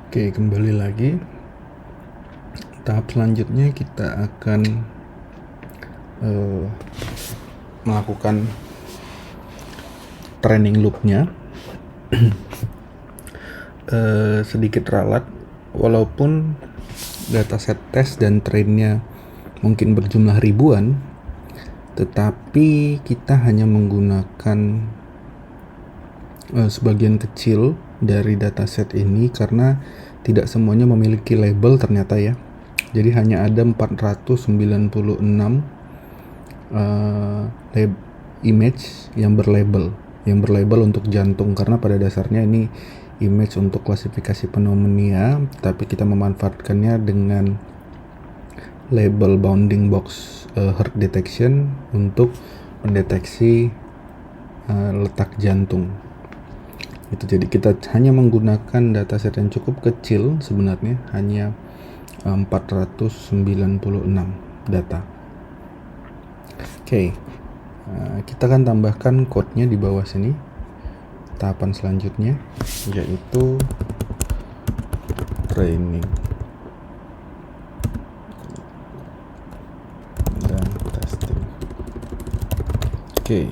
Oke, kembali lagi. Tahap selanjutnya kita akan melakukan training loop-nya. Sedikit ralat, walaupun dataset tes dan trainnya mungkin berjumlah ribuan, tetapi kita hanya menggunakan sebagian kecil dari dataset ini karena tidak semuanya memiliki label ternyata ya. Jadi hanya ada 496 image yang berlabel untuk jantung, karena pada dasarnya ini image untuk klasifikasi pneumonia, tapi kita memanfaatkannya dengan label bounding box heart detection untuk mendeteksi letak jantung. Itu, jadi kita hanya menggunakan dataset yang cukup kecil sebenarnya, hanya 496 data. Oke, kita akan tambahkan code-nya di bawah sini. Tahapan selanjutnya yaitu training dan testing. Oke.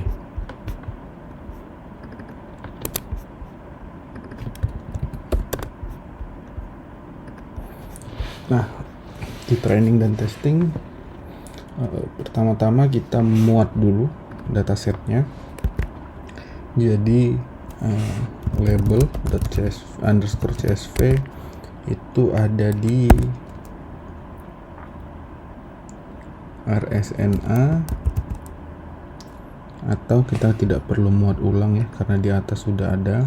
Nah, di training dan testing, pertama-tama kita muat dulu datasetnya. Jadi label.csv itu ada di RSNA, atau kita tidak perlu muat ulang ya karena di atas sudah ada,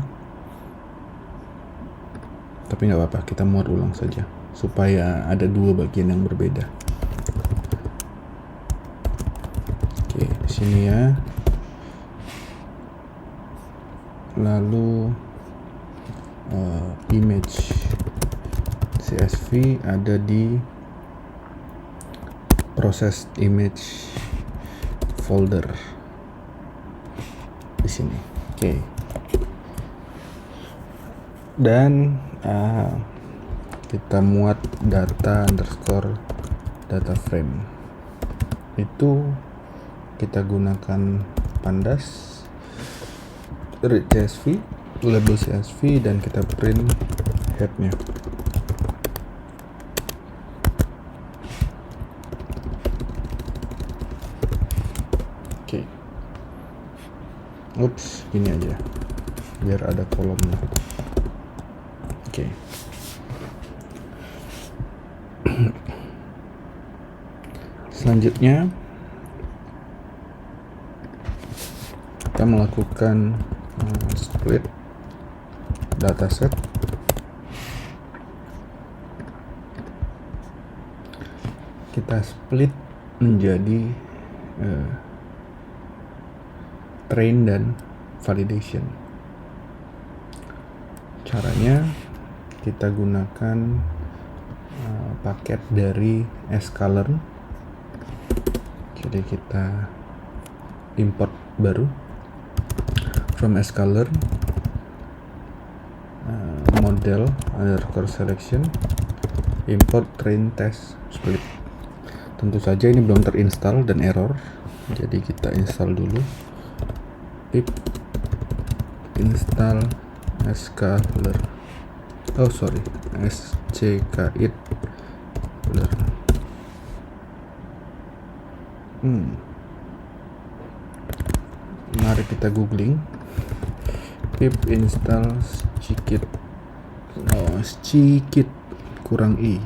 tapi nggak apa-apa, kita muat ulang saja supaya ada dua bagian yang berbeda. Oke, di sini ya. Lalu image CSV ada di process image folder di sini. Oke. Dan kita muat data frame. Itu kita gunakan pandas, read CSV, label CSV, dan kita print headnya. Oke. Ups, gini aja biar ada kolomnya. Oke. Selanjutnya kita melakukan split dataset. Kita split menjadi train dan validation. Caranya kita gunakan paket dari sklearn. Jadi kita import baru from sklearn model _selection import train test split. Tentu saja ini belum terinstall dan error, jadi kita install dulu. Pip install sklearn, skit learn. Mari kita googling. Pip install skit kurang i.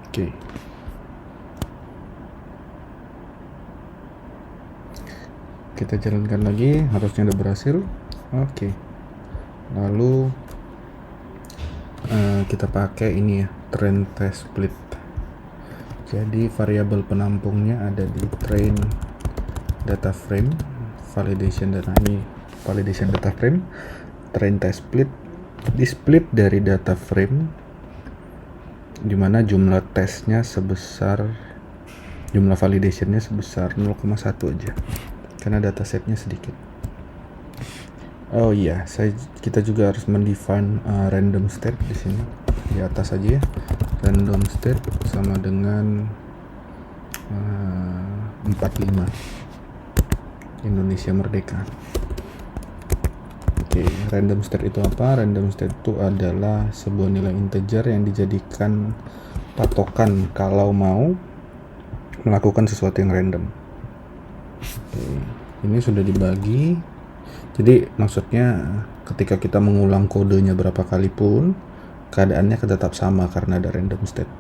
Oke. Kita jalankan lagi, harusnya udah berhasil. Oke. Lalu kita pakai ini ya, train test split. Jadi variabel penampungnya ada di train data frame, validation data frame, train test split, di split dari data frame, dimana jumlah tesnya sebesar, jumlah validationnya sebesar 0,1 aja karena datasetnya sedikit. Oh iya, kita juga harus mendefine random state di sini di atas aja ya. Random state sama dengan 45 Indonesia Merdeka. Oke, random state itu apa? Random state itu adalah sebuah nilai integer yang dijadikan patokan kalau mau melakukan sesuatu yang random. Oke, ini sudah dibagi. Jadi maksudnya ketika kita mengulang kodenya berapa kali pun keadaannya akan tetap sama karena ada random state.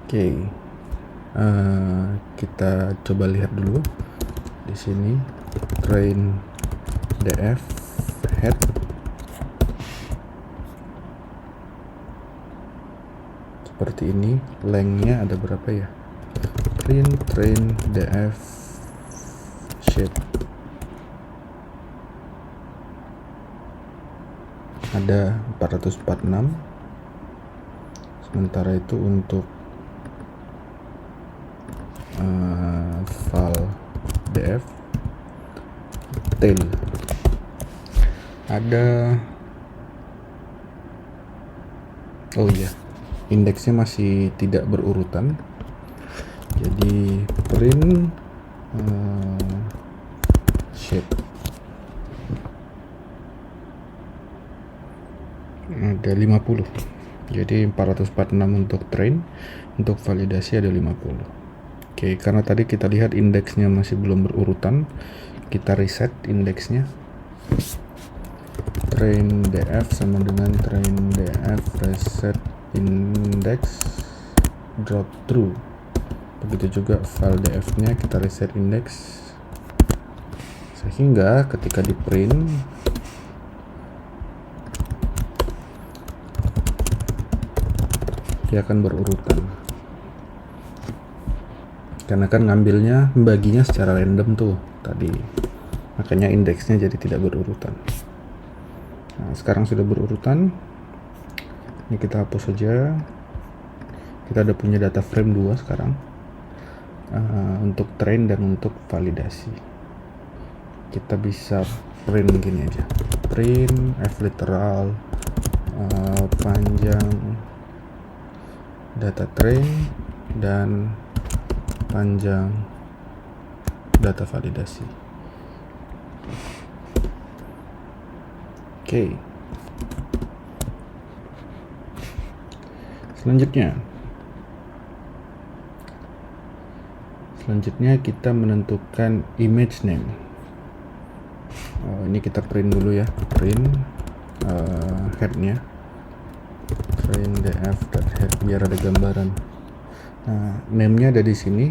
Oke, kita coba lihat dulu di sini train df head seperti ini. Lengthnya ada berapa ya? Print train df shape ada 446. Sementara itu untuk file df tail ada, oh iya, indeksnya masih tidak berurutan, jadi print shape ada 50, jadi 446 untuk train, untuk validasi ada 50. Oke, karena tadi kita lihat indeksnya masih belum berurutan, kita reset indeksnya. Train df sama dengan train df reset index drop true. Begitu juga file df nya kita reset index, sehingga ketika di print dia akan berurutan, karena kan ngambilnya, membaginya secara random tuh tadi, makanya indeksnya jadi tidak berurutan. Nah, sekarang sudah berurutan, ini kita hapus saja. Kita ada punya data frame 2 sekarang, untuk train dan untuk validasi. Kita bisa print gini aja, print f literal panjang data train dan panjang data validasi. Oke. Selanjutnya kita menentukan image name. Ini kita print dulu ya, print headnya, train df.head biar ada gambaran. Nah, name-nya ada di sini,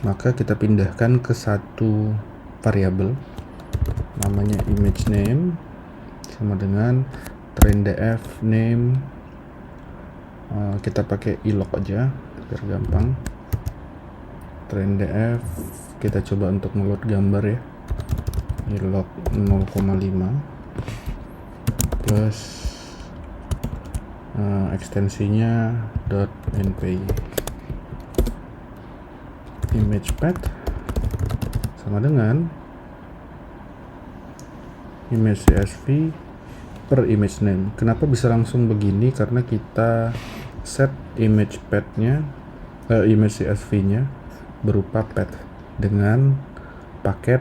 maka kita pindahkan ke satu variabel namanya image name sama dengan train df name. Kita pakai ilog aja biar gampang. Train df kita coba untuk ngeload gambar ya, ilog 0,5 plus ekstensinya .npi image path sama dengan image csv per image name. Kenapa bisa langsung begini? Karena kita set image path-nya, image csv nya berupa path dengan paket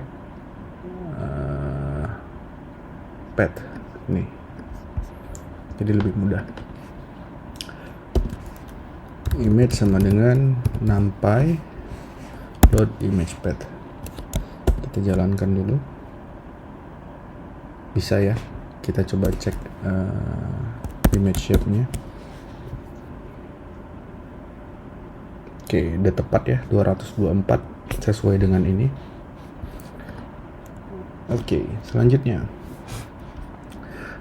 path nih, jadi lebih mudah. Image sama dengan numpy load image path. Kita jalankan dulu, bisa ya. Kita coba cek image shape nya. Oke, udah tepat ya, 224 sesuai dengan ini. Oke, selanjutnya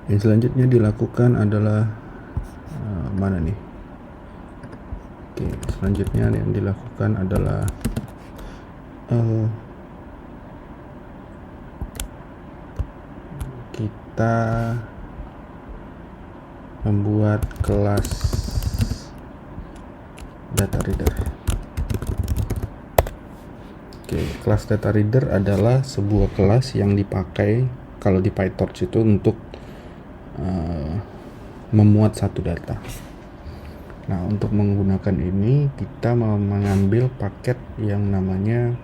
yang selanjutnya dilakukan adalah mana nih? Oke, selanjutnya yang dilakukan adalah kita membuat kelas data reader. Oke, Oke, kelas data reader adalah sebuah kelas yang dipakai kalau di PyTorch itu untuk memuat satu data. Nah, untuk menggunakan ini kita mau mengambil paket yang namanya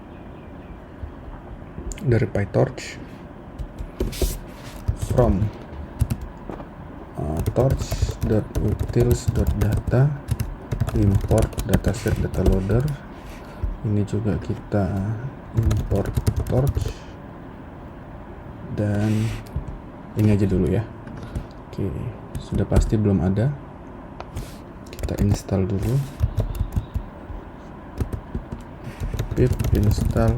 dari PyTorch from torch.utils.data import dataset data loader. Ini juga kita import torch, dan ini aja dulu ya. Oke, sudah pasti belum ada, kita install dulu. Pip install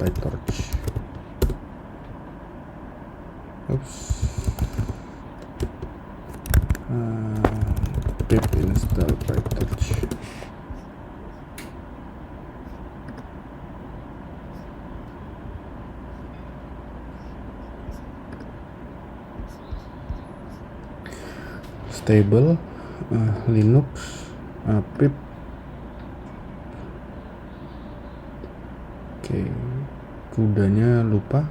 PyTorch. Pip install PyTorch. Stable Linux pip. Oke, kudanya lupa.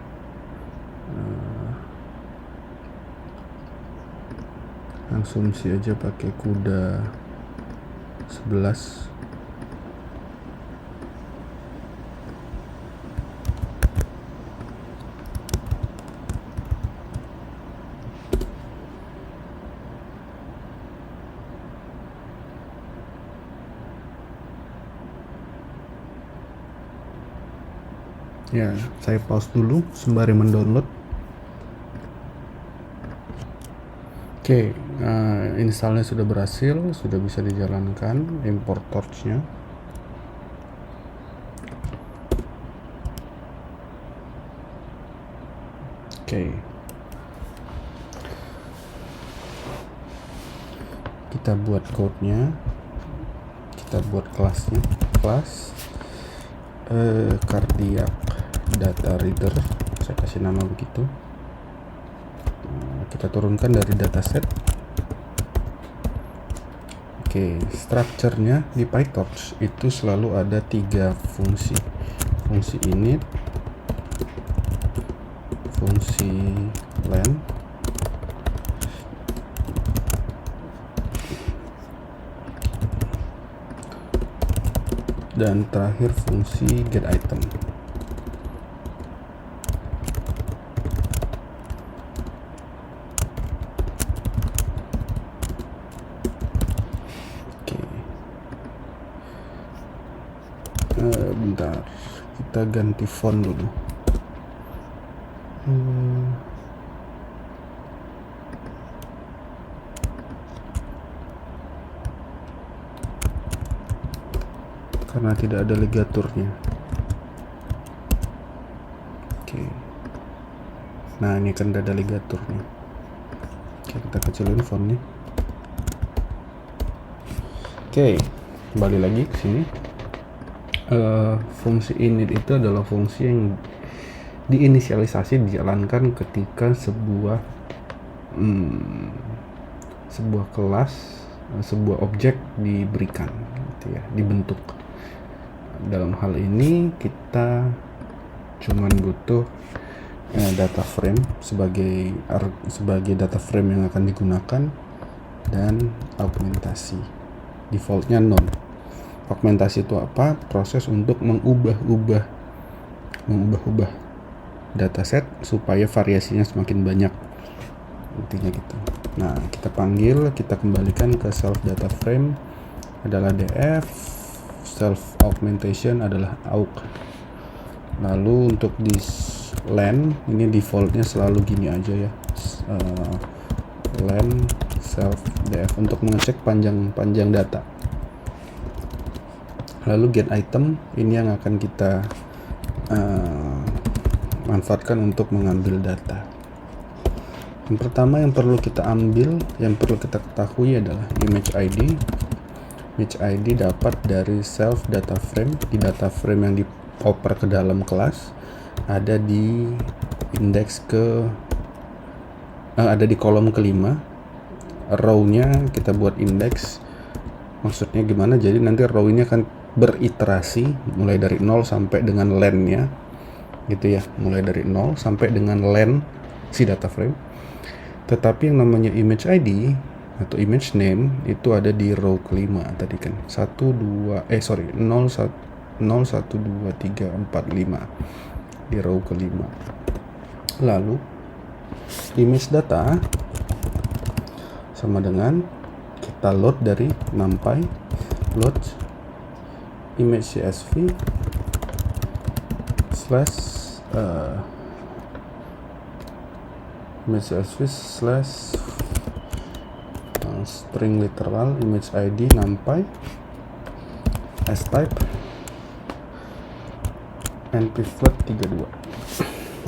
Asumsi aja pakai kuda 11. Ya, saya pause dulu sembari mendownload. Oke, installnya sudah berhasil, sudah bisa dijalankan import torch-nya. Oke, kita buat code-nya, kita buat kelasnya, kelas cardiac data reader, saya kasih nama begitu. Kita turunkan dari dataset. Oke, structure-nya di PyTorch itu selalu ada 3 fungsi. Fungsi init, fungsi len, dan terakhir fungsi getItem. Bentar, kita ganti font dulu. Karena tidak ada ligaturnya. Oke. Nah, ini kan ada ligaturnya. Oke, kita kecilin fontnya. Oke, kembali lagi ke sini. Fungsi init itu adalah fungsi yang diinisialisasi dijalankan ketika sebuah kelas, sebuah objek diberikan, gitu ya, dibentuk. Dalam hal ini kita cuman butuh data frame sebagai data frame yang akan digunakan, dan augmentasi. Defaultnya none. Augmentasi itu apa? Proses untuk mengubah-ubah dataset supaya variasinya semakin banyak, intinya gitu. Nah, kita panggil, kita kembalikan ke self data frame adalah df, self augmentation adalah aug. Lalu untuk di len, ini defaultnya selalu gini aja ya, len self df untuk mengecek panjang data. Lalu getItem, ini yang akan kita manfaatkan untuk mengambil data. Yang pertama yang perlu kita ambil, yang perlu kita ketahui adalah image ID. Image ID dapat dari self data frame. Di data frame yang dioper ke dalam kelas ada di indeks ada di kolom kelima. Row-nya kita buat indeks. Maksudnya gimana? Jadi nanti row ini akan beriterasi mulai dari 0 sampai dengan len-nya gitu ya, mulai dari 0 sampai dengan len si data frame. Tetapi yang namanya image ID atau image name itu ada di row kelima tadi kan, 0 1 2 3 4 5 di row kelima. Lalu image data sama dengan kita load dari numpy load image csv slash string literal image id numpy as type npfloat 32.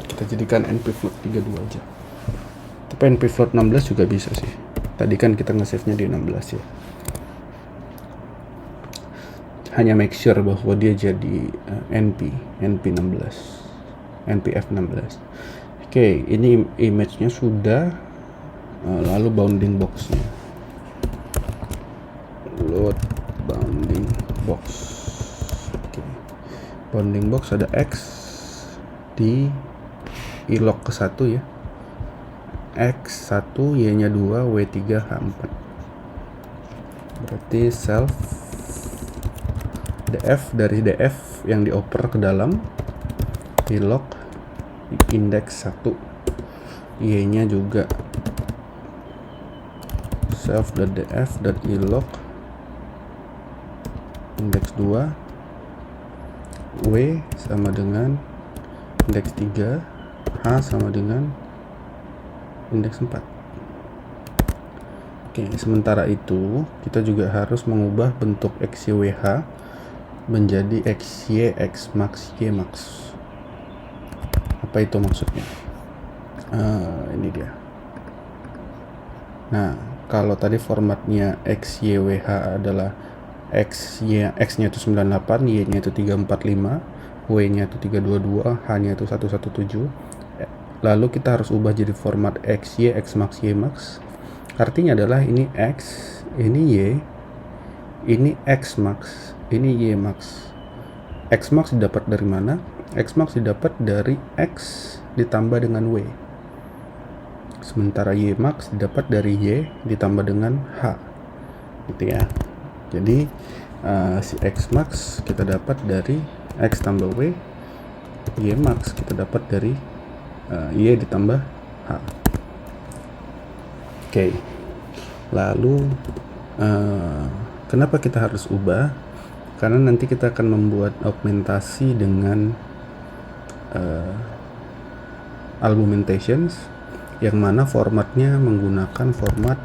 Kita jadikan npfloat 32 aja, tapi npfloat 16 juga bisa sih. Tadi kan kita nge-save nya di 16 ya, hanya make sure bahwa dia jadi npf16. Oke, ini image-nya sudah. Lalu bounding box-nya, load bounding box. Oke, bounding box ada x di ilok ke 1 ya, x1 y nya 2 w3 h4, berarti self df dari df yang dioper ke dalam ilok index 1, y nya juga self.df.ilok index 2, w sama dengan index 3, h sama dengan index 4. Oke, sementara itu kita juga harus mengubah bentuk xywh menjadi xy xmax ymax. Apa itu maksudnya? Ini dia. Nah, kalau tadi formatnya xywh adalah x-nya itu 98, y-nya itu 345, w-nya itu 322, h-nya itu 117. Lalu kita harus ubah jadi format xy xmax ymax. Artinya adalah ini x, ini y, ini xmax, ini ymax. Xmax didapat dari mana? Xmax didapat dari x ditambah dengan w. Sementara ymax didapat dari y ditambah dengan h, gitu ya. Jadi si xmax kita dapat dari x tambah w, ymax kita dapat dari y ditambah h. Oke. Lalu kenapa kita harus ubah? Karena nanti kita akan membuat augmentasi dengan argumentations yang mana formatnya menggunakan format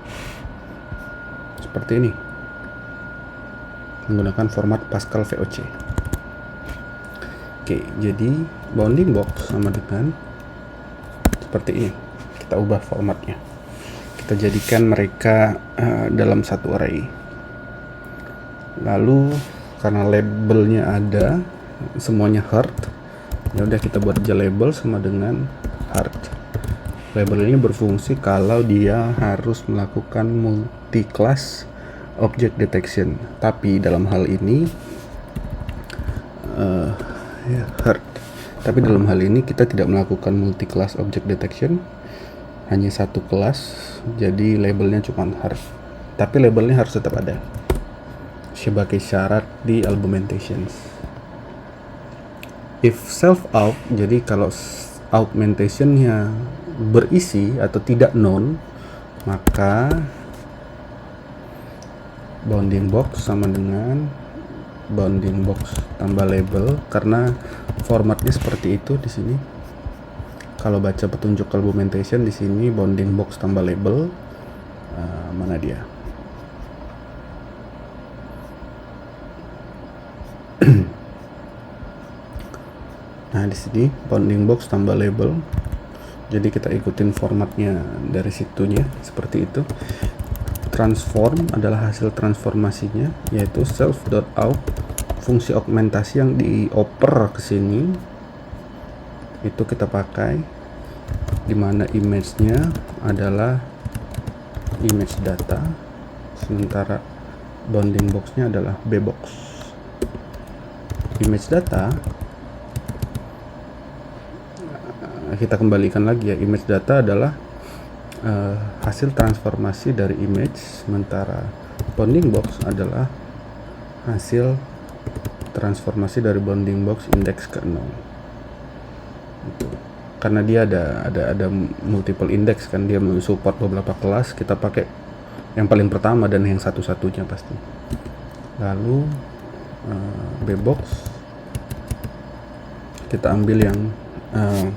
seperti ini, menggunakan format Pascal VOC. Oke, jadi bounding box sama dengan seperti ini. Kita ubah formatnya, kita jadikan mereka dalam satu array. Lalu karena labelnya ada semuanya hard, ya udah kita buat aja label sama dengan hard. Label ini berfungsi kalau dia harus melakukan multi-class object detection. Tapi dalam hal ini hard. Tapi dalam hal ini kita tidak melakukan multi-class object detection, hanya satu kelas. Jadi labelnya cuma hard. Tapi labelnya harus tetap ada sebagai syarat di argumentations. If self out, jadi kalau augmentationnya berisi atau tidak known, maka bounding box sama dengan bounding box tambah label, karena formatnya seperti itu di sini. Kalau baca petunjuk argumentation di sini bounding box tambah label, mana dia? Nah, di sini bounding box tambah label. Jadi kita ikutin formatnya dari situnya seperti itu. Transform adalah hasil transformasinya, yaitu self.out, fungsi augmentasi yang dioper ke sini itu kita pakai, dimana image-nya adalah image data, sementara bounding box-nya adalah bbox. image data, kita kembalikan lagi ya, image data adalah hasil transformasi dari image, sementara bounding box adalah hasil transformasi dari bounding box index ke 0. Gitu. Karena dia ada multiple index kan, dia support beberapa kelas, kita pakai yang paling pertama dan yang satu-satunya pasti. Lalu bbox kita ambil yang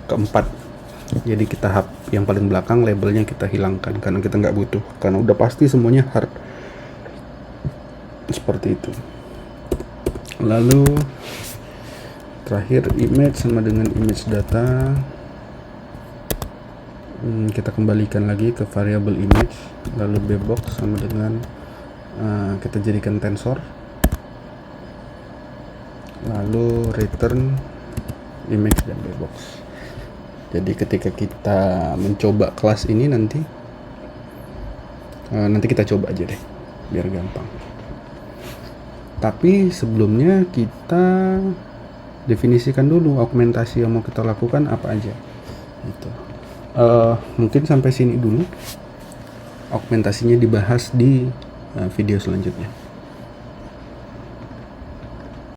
keempat, jadi kita yang paling belakang, labelnya kita hilangkan karena kita nggak butuh, karena udah pasti semuanya hard seperti itu. Lalu terakhir image sama dengan image data, kita kembalikan lagi ke variabel image, lalu bbox sama dengan kita jadikan tensor, lalu return image dan bbox. Jadi ketika kita mencoba kelas ini nanti kita coba aja deh biar gampang. Tapi sebelumnya kita definisikan dulu augmentasi yang mau kita lakukan apa aja gitu. Mungkin sampai sini dulu, augmentasinya dibahas di video selanjutnya.